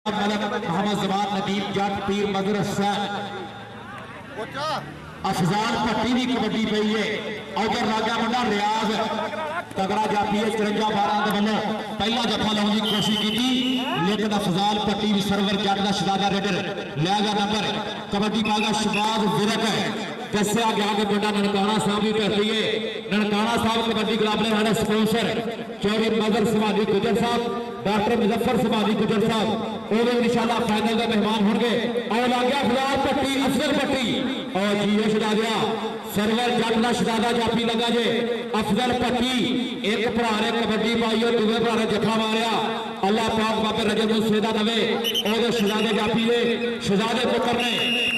मोहम्मद जमान नदीम जट पीर मजर अफजाल भट्टी की कबड्डी पई है। उधर राजा मुंडा रियाज तगड़ा जापी है 54-12 के वालों पहला जफा लाने की कोशिश की, लेकिन अफजाल भट्टी भी सरवर जट का शहजादा रेडर लिया गया नंबर कबड्डी पागा शबाज विरक है। दसिया गया कि मुंडा ननकाना साहब की धरती है। ननकाना साहब कबड्डी क्लब ने हमारे स्पॉन्सर चौधरी मजर समाधी गुजर साहब डॉक्टर मुजफ्फर समाधी गुजर साहब वो इंशाल्लाह फाइनल का मेहमान होंगे। और आ गया अफजाल भट्टी अफजल भट्टी और जीओ शहजादा सरवर जट का शहजादा जापी लगा जे अफजल भट्टी एक भरा ने कबड्डी पाई और दूसरे भरा ने जफा मारिया। अल्लाह पाक बाबे रजब नूं सेदा दवे और शहजादे जापी दे शहजादे पुत्र ने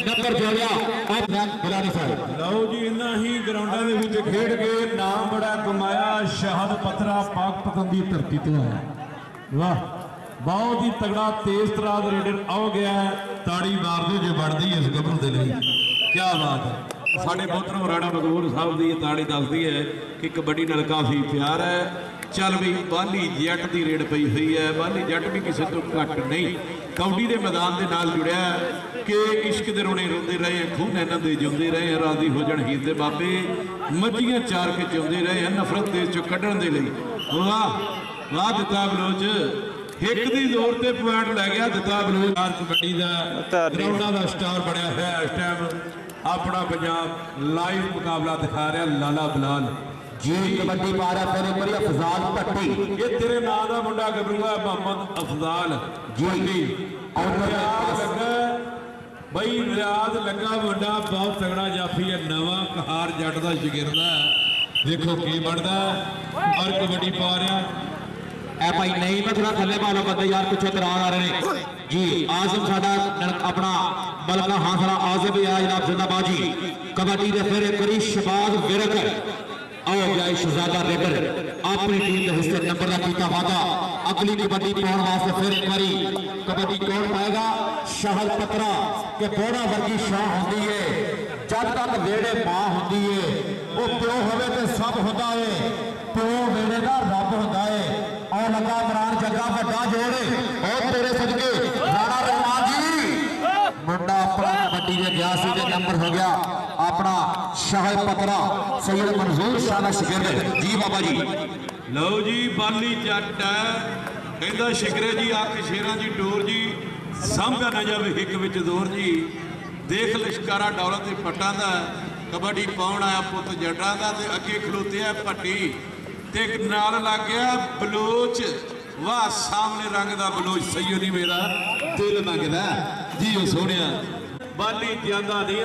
नंबर जोड़िया। आप बुलाने साहब लो जी इन्ना ही ग्राउंडां दे विच खेड के नाम बड़ा कमाया शहद पत्थरा पाक पतन दी धरती तो है। वाह बहुत ही तगड़ा तेज तराज रेडर आ गया है। ताड़ी मार दो जो बढ़ती है इस गबरू के लिए, क्या बात है। साढ़े मोहतरम राणा मकबूल साहब की ताड़ी दसदी है कि कबड्डी नाल काफ़ी प्यार है। चल भी बाली जट की रेड पई हुई है। बाली जट भी किसी तो घट नहीं कबड्डी के मैदान के नाल जुड़िया कि इश्क दे रोने रोंदे रहे हैं, खून इन्हां दे जिउंदे रहे हैं, राजी हो जाण हीर दे बाबे मच्छियां चार के जिउंदे रहे हैं नफरत देश चों कढण दे लई। वाह वाह दिता बलोच हिक दी जोर ते पॉइंट लै गया दिता बलोच। कबड्डी का ग्राउंडा का स्टार बनया है इस टाइम अपना पंजाब लाइव मुकाबला दिखा रहा लाला बलाल जी कबड्डी पा रहा फिर अफजाल भट्टी ये तेरे नाम का मुंडा गबरूआ मोहम्मद अफजाल जी बई रियाज लगा मुंडा बहुत तगड़ा जाफी है। नवा कहार जट का शगिरदा देखो की बनता और कबड्डी पा रहा है भाई नहीं मैं थोड़ा थले वालों बंदे यार कुछ इतराज आ रहे हैं जी। आजम साडा अपना बलका हासरा आजम भी आया जनाब जिंदाबाजी कबड्डी के फिर एक बारी शबाज विरक आओ गया शहजादा रेडर अपनी टीम के हिस्से नंबर का किया वादा। अगली कबड्डी पाने वास्ते फिर एक बारी कबड्डी कौन पाएगा शहल पत्रा के बोड़ा वर्गी शाह होती है। जब तक वेड़े मां होती है वो प्यो होवे ते सब होता है, प्यो वेड़े का रब होता है। और लगा इमरान जग्गा बड़ा जोड़े और तेरे सदके राणा रहमान जी मुंडा अपना कबड्डी के 81 के नंबर हो गया अपना शाह पत्रा सैयद मंजूर शाह का शिगिरद जी बाबा जी। लो जी बाली जट कहता शिकरे जी आख शेरा जी डोर जी सामभ्या ना जावे हिक विच जोर जी देख लिशकारा डौला ते पट्टां दा कबड्डी पाउण आया पुत जटां दा ते अगे खलोते आ भट्टी ते नाल लग गया बलोच। वाह सामने रंग दा बलोच सही नहीं मेरा दिल मंगदा जी ओ सोहणिया बाली जांदा नहीं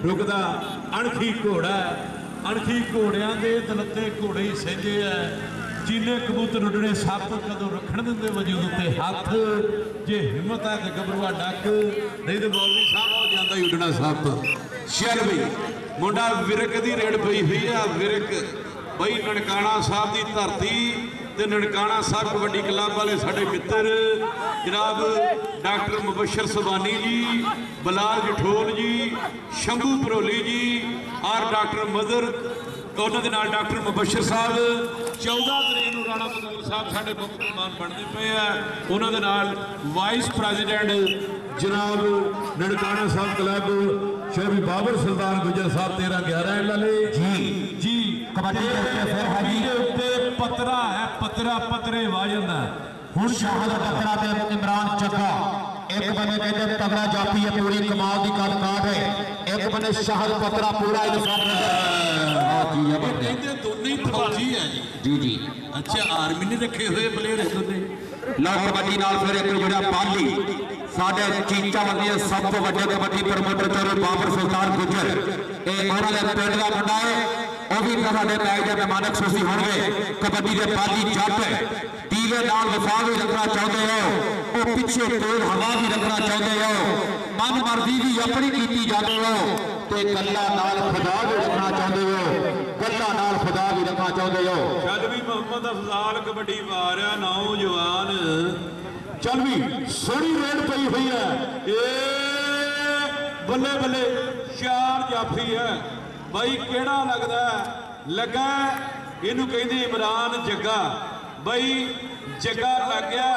रुकदा अणखी घोड़ा अणखी घोड़ियां दे दलते घोड़े ही सहिंदे है। चीने कबूतर उडने सप कदों रखण दिंदे वजूद उत्ते हथ जे हिम्मत है तो गबरूआ डक नहीं तो मौलवी साहब हो जाता ही उडना सप। चल बई मुंडा विरक दी रेड पई हुई है। विरक बई ननकाना साहब की धरती ते ननकाना साहब कबड्डी क्लब वाले साडे मित्र जनाब डॉक्टर मुबशर सुबानी जी बलाल जठोल जी शंभू भरोली जी और डॉक्टर मदर उन्होंने डॉक्टर मुबशर साहब 14 तरीक को राणा मकबूल साहब साढ़े मुख मेहमान बनते पे है। उन्होंने वाइस प्रेजिडेंट जनाब ननकाना साहब क्लब शोरी बाबर सुल्तान गुजर साहब 13-11 लाले जी जी कबड्डी पतरा है पतरा पतरे वाजंदा हुण शाह दा पतरा ते इमरान जग्गा एक बने कहते तगड़ा जापी है पूरी कमाल की गल काट है एक बने शाह दा पतरा पूरा इंसाफ कहते दोनों ही फौजी है जी जी। अच्छा आर्मी ने रखे हुए प्लेयर है दोनों लो कबड्डी नाल फिर एक जोड़ा बाली साडे चीचा वंदिया सब तो वड्डे कबड्डी प्रमोटर चौधरी बाबर सुल्तान गुजर ए ਉਹਨਾਂ ਦੇ ਪਿੰਡ ਦਾ ਮੁੰਡਾ ਹੈ ਉਹ ਵੀ ਸਾਡੇ ਮੈਚ ਦੇ ਮਹਿਮਾਨ ਖੁਸ਼ੀ ਹੋਣਗੇ। कबड्डी के बाली जट टीवे नाल वफा भी रखना चाहते हो और पिछे तेज हवा भी रखना चाहते हो मन मर्जी भी अपनी की जाते हो तो गल्ला नाल खुदा भी रखना चाहते हो गल्ला नाल खुदा भी रखना चाहते हो। चल भी मोहम्मद अफजाल कबड्डी पा रहा नौजवान चल भी सोहनी रेड पई हुई है। ए बल्ले बल्ले चार जाफी है भाई केड़ा लगदा लगा इनू कहंदे इमरान जग्गा बई जगह लग गया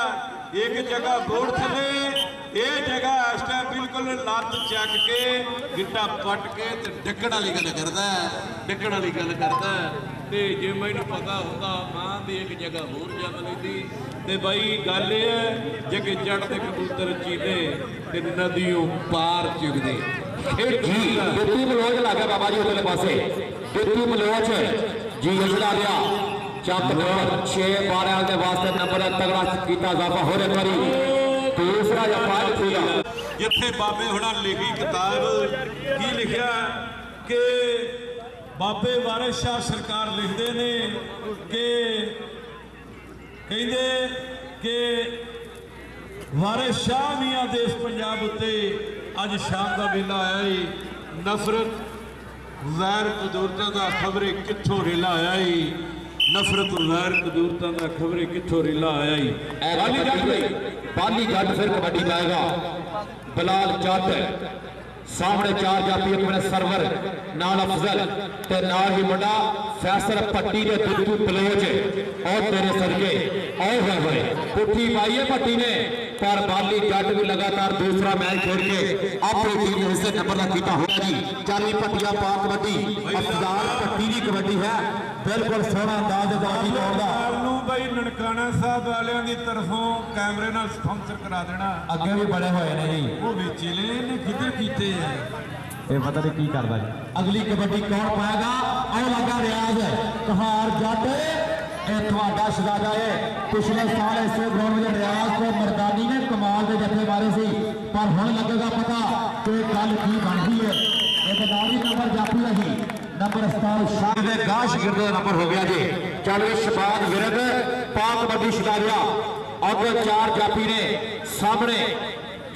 एक जगह बोर्ड थले ਇਹ ਜਗ੍ਹਾ ਇਸ ਟਾਈਮ ਬਿਲਕੁਲ ਲੱਤ ਚੱਕ ਕੇ ਗਿੱਟਾ ਪੱਟ ਕੇ ਤੇ ਡਿੱਗਣ ਵਾਲੀ ਗੱਲ ਕਰਦਾ ਡਿੱਗਣ ਵਾਲੀ ਗੱਲ ਕਰਦਾ ਤੇ ਜੇ ਮੈਨੂੰ ਪਤਾ ਹੁੰਦਾ ਮਾਂ ਦੀ ਇੱਕ ਜਗ੍ਹਾ ਹੋਰ ਜੰਮ ਲੈਂਦੀ ਤੇ ਬਾਈ ਗੱਲ ਇਹ ਹੈ ਜੇ ਚੜ੍ਹਦੇ ਕਬੂਤਰ ਚੀਦੇ ਤੇ ਨਦੀਓਂ ਪਾਰ ਚੁਗਦੇ जी बिट्टू मलोच लग गया बाबा जी उधरले पासे बिट्टू मलोच जी हसला गया चक नंबर 6-12 के वास्ते नंबर तगड़ा कीता इजाफा हो रहा करी दूसरा या पांच पूरा जिथे बाबे हुणा लिखी किताब की लिखा कि बाबे वारिस शाह सरकार लिखते ने कि कहते कि वारिस शाह मियां देश पंजाब उत्ते अज शाम का वेला आया ही नफरत वैर कदूरतां दा खबरे कित्थों रेला आया ही नफरत वैर कदूरतां दा खबरे कित्थों रेला आया ही बाली जट फिर कबड्डी पाएगा बिलाल जट सामने चार जाती अपने सरवर नाल अफजल ते नाल ही मुंडा फैसल पट्टी दे बिट्टू बलोच और तेरे सरके और होए पुट्ठी पाई है पट्टी ने पर बाली जट भी लगातार दूसरा मैच खेल के अपनी टीम ने इससे नंबर कीता होया जी 40 पट्टियां पा कबड्डी अफजाल पट्टी की कबड्डी है बिल्कुल सोहना अंदाज कबड्डी पाउंदा नू भाई ननकाना साहब वालियां दी तरफों कैमरे नाल स्पॉन्सर करा देना अगे भी बड़े होए ने जी वो बेची ले ने किते कीते है ये पता नहीं की करदा जी अगली कबड्डी कौन पाएगा और लगा रियाज कहार जट शहजादा है पिछले साल इसे ग्राउंड में रियाज को मरदानी ने कमाल के जत्थे मारे सी पर हुण लगेगा पता कि गल की बनती है एक नारी नंबर जाफी रही नंबर 27 शाह दे गाश गिरदे नंबर हो गया जी चल शबाद विरद पाक कबड्डी शहजादा अगे चार जाफी ने सामने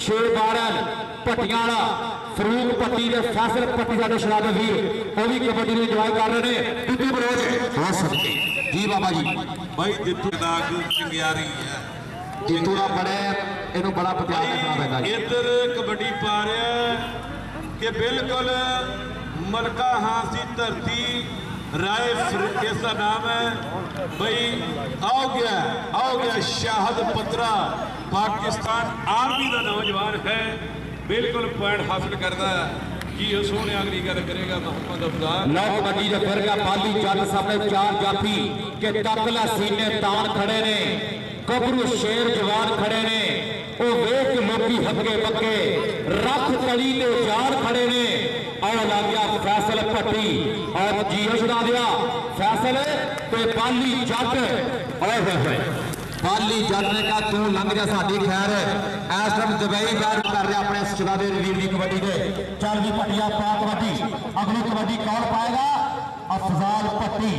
6-12 पट्टियां वाला फरूक पट्टी के फैसल पट्टी साडे शहजादा वीर वो भी कबड्डी में इंजॉय कर रहे हैं बिट्टू बलोच हो सकते जी बाबा जी भाई जितू दा चंगियारी है जितू दा बड़े इनु बड़ा प्यार करना पैंदा जी इधर कबड्डी पा रहा कि बिल्कुल मलका हास की धरती राय इसका नाम है भाई आओ गया शाहद पत्रा पाकिस्तान आर्मी का नौजवान है बिल्कुल पॉइंट हासिल करता है जी सोने अगली गल करेगा मोहम्मद अफजाल लौ कबड्डी दे फिर गया बाली जट सामने चार जाफी के तकला सीने तान खड़े ने कबरू शेर जवान खड़े ने ओ वेख लोकी हक्के पक्के रख तली ते जान खड़े ने और लग गया फैसल पट्टी और जीओ छुड़ा दिया फैसल ते बाली जट और बाली जट ने कहा तू लंघ जा साडी खैर इस टाइम दुबई बैर कर रहे अपने शहजादे वीर की कबड्डी के चल भी पट्टिया पा कबड्डी अगली कबड्डी कौन पाएगा अफजाल पट्टी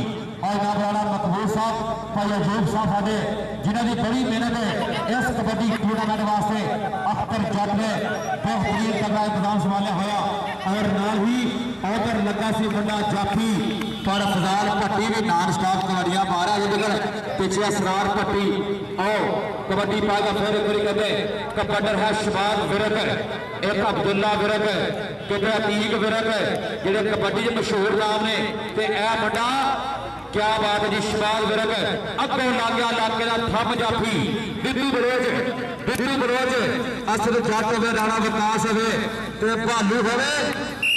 और नाम मकबूल साहब भाई अजूब साहब साडे जिन्हों की बड़ी मेहनत है इस कबड्डी टूर्नामेंट वास्ते अख्तर जट ने बेहतरीन तगड़ा इंतजाम संभालिया होया और नाल ही उधर लगा सी बंदा जाफी पर अफजाल पट्टी भी नॉन स्टॉप कबड्डियां पा रहा जिधर पीछे असरार पट्टी और कबड्डी पाएगा फिर एक बार कहते कबड्डर है शबाद विरक एक अब्दुल्ला विरक कहते अतीक विरक जेडे कबड्डी के मशहूर नाम ने ते ए मुंडा क्या बात है जी शबाद विरक अगों लग गया इलाके का थम जाफी बिट्टू बलोच असद जट हो राणा विकास हो भालू हो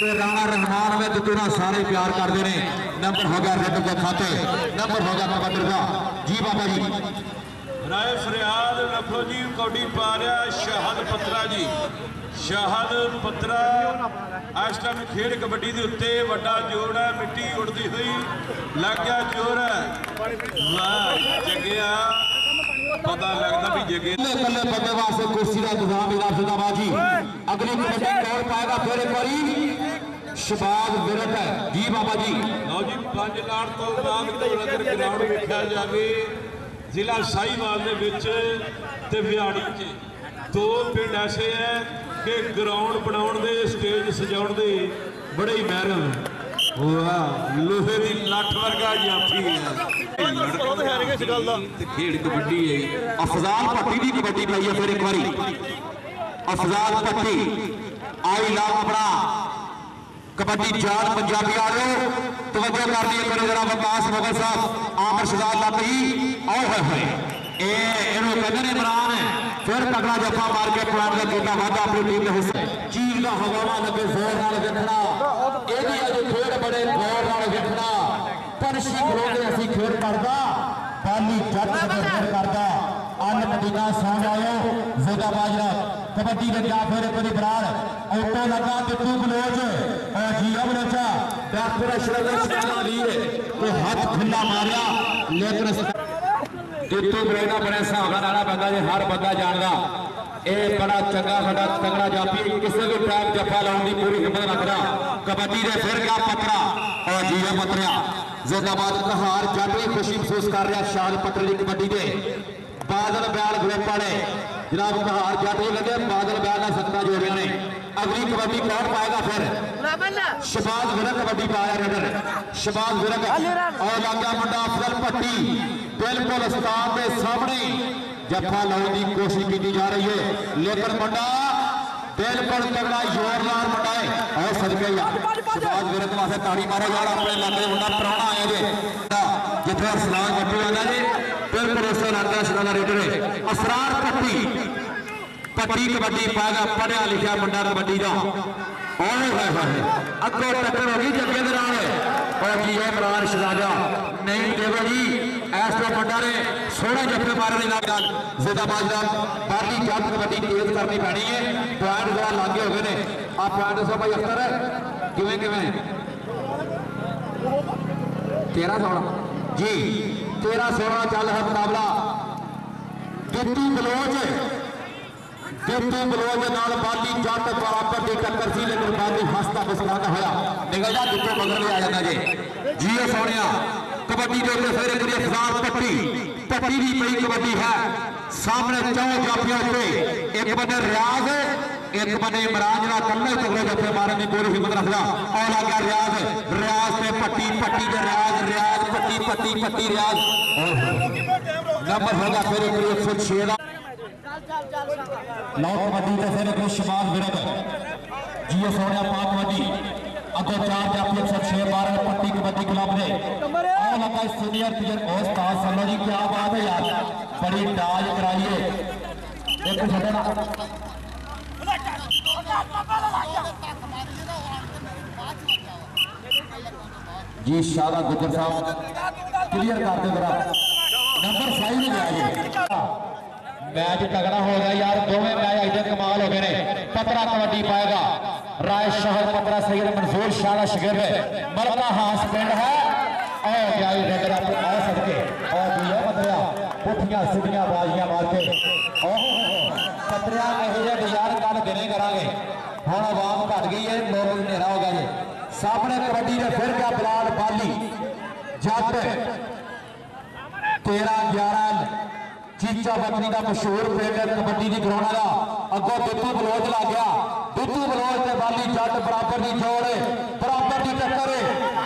राणा रहमान में दुतूरा सारे प्यार करते हैं नंबर हो गया रेड के खाते नंबर हो गया कबड्डर का जी बाबा जी राय फरियाद नफो जी कौडी पा रहा शाहद पत्रा जी शाहद पत्रा इस टाइम खेड कबड्डी के उत्ते वड्डा जोड़ है मिट्टी उड़ती हुई लग गया जोर है वाह जगया पता लगता भी जगे कल्ले बंदे वास्ते कुर्सी का इंतजाम राशिदाबाद जी अगली कबड्डी कौन पाएगा फिर एक बारी शबाद विरक है जी बाबा जी लो जी 5 लाख तो बाद अगर ग्राउंड वेख्या जाए जिला साहिवाल दे विच ते व्याड़ी च दो पिंड ऐसे है कि ग्राउंड बनाने दे स्टेज सजाउण दे बड़े ही महर हैं वाह लोहे की लठ वर्गा जाफी खेड कबड्डी है अफजाल पट्टी की कबड्डी पाई है फिर एक बारी अफजाल पट्टी आई लाभ अपना कबड्डी जान पंजाबी आ रहे हो तवज्जो कर दी करो जरा विकास मुगल साहब आमर शहजाद लापी और है इन्होंने कहते हैं इमरान फिर तगड़ा जफा मार के पॉइंट का किया वादा अपनी टीम के हिस्से चीज का हवावा लगे जोर नाल देखना यदि अज खेल बड़े जोर नाल देखना पंछी खलोते असी खेल करदा बाली जट खेल करदा अल मदीना सौ जाओ जोदा बाजरा कबड्डी के जा फिर एक बरार ऑटो लगा तितू बलोच जिया बलोचा डॉक्टर श्रद्धा वीर तो हाथ खुला मारिया लेकिन जितू बरेना बड़े हिसाब वाला बंदा जो हर बंदा जानता यह बड़ा चंगा बड़ा तगड़ा जापी किसी भी टाइम जफा लाने की पूरी हिम्मत रखता कबड्डी ने फिर क्या पत्रा और जीवा पत्रिया जिंदाबाद कहार जट भी खुशी महसूस कर रहा शाल पत्र की कबड्डी के बादल बैल ग्रुप वाले जनाब कहार जट भी लगे बादल बैल का सत्ता जोड़ रहे हैं अगली कबड्डी कौन पाएगा फिर शबाज विरक कबड्डी पाया रडर शबाज विरक और लागा मुंडा अफजल भट्टी बिल्कुल उस्ताद के सामने जफा लाने की कोशिश की जा रही है लेकिन मुंडा बिल्कुल तगड़ा जोरदार मुंडा है और सदके शबाज विरक वास्ते ताड़ी मारो यार अपने इलाके मुंडा पुराना आया जी जिथे सलाम भट्टी आना जी बिल्कुल उस इलाके शराना रेडर है असरार भट्टी पट्टी कबड्डी पाएगा पढ़िया लिखा मुंडा कबड्डी का अगो टक्कर होगी जगे दे और जी इमरान शहजादा नहीं देवो जी इस तो मुंडा ने सोलह जफे मारने जिंदाबाद बारली जट कबड्डी तेज करनी पैनी है पॉइंट जरा लागे हो गए ने आप पॉइंट दसो भाई अख्तर किवें किवें 13-16 जी 13-16 चल है मुकाबला गिट्टी बलोच गिट्टी बलोच नाल बाली जट बराबर की टक्कर सी लेकिन बाली हंसता मुस्कुराता होया निकल जा जितों मगर भी आ जाता जी जी सोनिया कबड्डी के ऊपर फिर एक अफजाल पट्टी पट्टी भी पई कबड्डी है सामने चौ जाफियों पे एक बने रियाज एक बने इमरान जरा कल्ले तगड़े जफे मारने की पूरी हिम्मत रखदा और आ गया रियाज रियाज पे पट्टी पट्टी के रियाज रियाज पट्टी पट्टी पट्टी रियाज नंबर होगा फिर एक 106 लौ कबड्डी के फिर एक शबाज विरक जी सोनिया पाक कबड्डी अगो 4 जाफी 106 12 पट्टी कबड्डी क्लब ने और लगा सीनियर प्लेयर उस्ताद सल्लो जी क्या बात है यार बड़ी ताज कराइए एक छड़ना जी शादा गुजर साहब क्लियर कर दे जरा नंबर 5 में जाइए मैच तगड़ा हो गया यार दोवें मैच इधर कमाल हो गए ने पतरा कबड्डी पाएगा राय शहर पतरा सैयद मंसूर शाह शिगिर्द मलका हास पिंड है और क्या रेडर आ सकते और ये पतरिया पुठियां सीधियां बाजियां मार के पतरिया यह यार कल गिने करांगे हुण आवाम घट गई है लोग हनेरा हो गया जी सामने कबड्डी ने फिर क्या बिलाल बाली जट 13-11 चीचा बकरी का मशहूर पिंड कबड्डी की ग्राउंड का अगो दुद्धू बलोच लग गया दुद्धू बलोच के बाली जट बराबर की जोड़ बराबर की टक्कर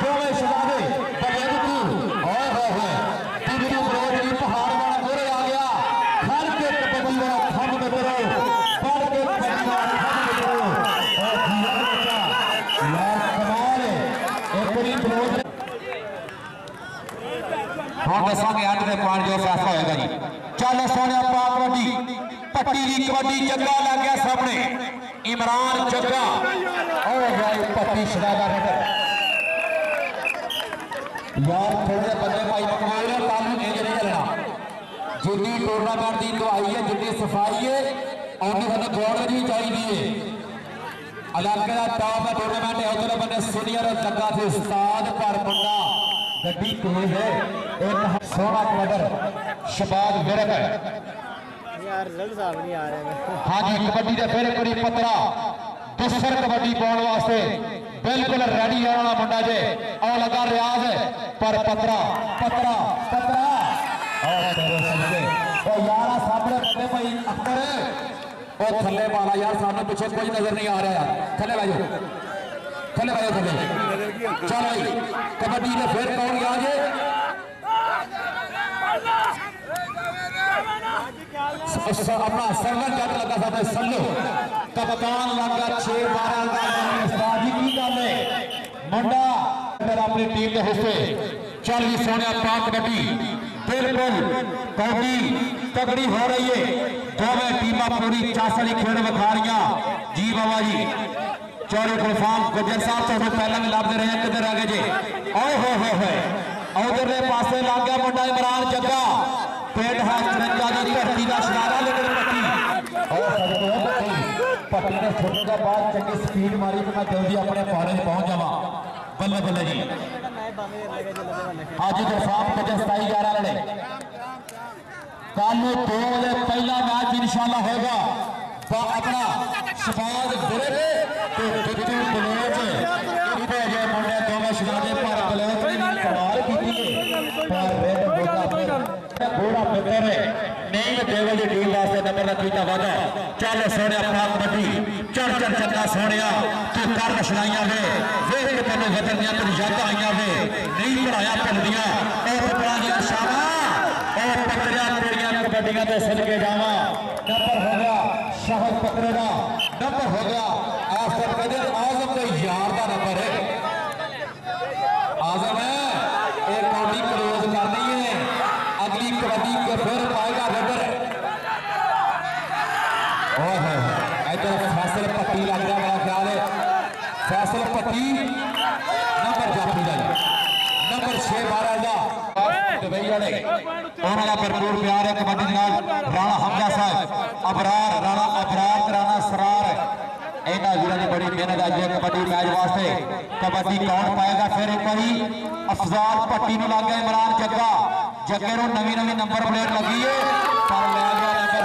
दोवें शहजादे बल्ले दुद्धू होए दुद्धू बलोच की पहाड़ वाला मोरे आ गया खड़ के कबड्डी वाला थम में करो पढ़ के कबड्डी वाला थम में करो और जिया बच्चा यार कमाल एक बड़ी बलोच हम दसांगे अज के पॉइंट जो फैसला होएगा जी चल सोने पाक कबड्डी पट्टी की कबड्डी जग्गा लग गया सामने इमरान जग्गा और भाई पट्टी शहजादा रेडर यार थोड़े बंदे भाई मकबूल है तालू नहीं चलना जितनी टूर्नामेंट की दवाई है जितनी सफाई है उन्नी सानू दौड़ भी चाहिए इलाके का टॉप है टूर्नामेंट है उधर बंदे सीनियर लगा थे उस्ताद पर मुंडा गड्डी तेज है एक सोना कबड्डर शबाज विरक यार रिजल्ट साफ नहीं आ रहे हां जी कबड्डी दे फिर एक पतरा दूसर कबड्डी पाने वास्ते बिल्कुल रेडी होने वाला मुंडा जे और लगा रियाज पर पतरा पतरा पतरा और तेरे सदके ओ यार सामने बंदे भाई अख्तर ओ थल्ले वाला यार सामने पीछे कोई नजर नहीं आ रहा यार थल्ले भाई थल्ले भाई थल्ले चल भाई कबड्डी में फिर कौन गया जे अपना सर्वन जट लगा था सल्लू कप्तान लगा 6-12 उस्ताद जी की गल है मुंडा अपनी टीम के हिस्से चल भी सोने पाक कबड्डी बिल्कुल कौडी तगड़ी हो रही है। दोवें टीमां पूरी चासली खेल विखा रही। जी बाबा जी चौरे गुलफाम गुजर साहब तो पहले भी लभते रहे किधर आगे जे ओए हो उधरले पासे लग गया मुंडा इमरान जग्गा पिंड है 53 की धरती का शरारा लेकिन पट्टी ने छोटे का बाद चंगी स्पीड मारी तो मैं जल्दी अपने पारे पहुंच जावा। बल्ले बल्ले जी हाजी गुलफाम गुजर 27-11 लड़े कल 2 बजे पहला मैच इंशाल्लाह होगा अपना शबाज बुरे तो बिट्टू बलोच इतने अजय मुंडे दोवें शराबे पर बलोच ने कमाल की पर रेड घोड़ा पितर नहीं देवल की टीम वास्ते नंबर का कीता वादा। चल सोने अपना कबड्डी चढ़ चक्का सोने तू कर सुनाइया वे वेख के तेन वतन दियां तेन यादां आईयां वे नहीं पढ़ाया भुलदियां पत्थरां दी शामा पत्थरियां तेरियां कबड्डियां ते सदके जावा। नंबर हो गया शहद पकड़े का नंबर हो गया आसफ कहते आजम के यार का नंबर है। आजम है एक कौडी क्लोज करनी है अगली कबड्डी के फिर पाएगा नंबर। इधर फैसल पट्टी लग रहा मेरा ख्याल है फैसल पट्टी नंबर जाफी का नंबर 6-12 का उन्होंने भरपूर प्यार है कबड्डी राणा हमजा साहब अबरार राणा अबरार राणा सरार इन्होंने वीरों की बड़ी मेहनत आज कबड्डी मैच वास्ते। कबड्डी कौन पाएगा फिर एक बारी अफजाल भट्टी लग गया इमरान जग्गा जग्गे नवी नंबर प्लेट लगी है पर लै गया नंबर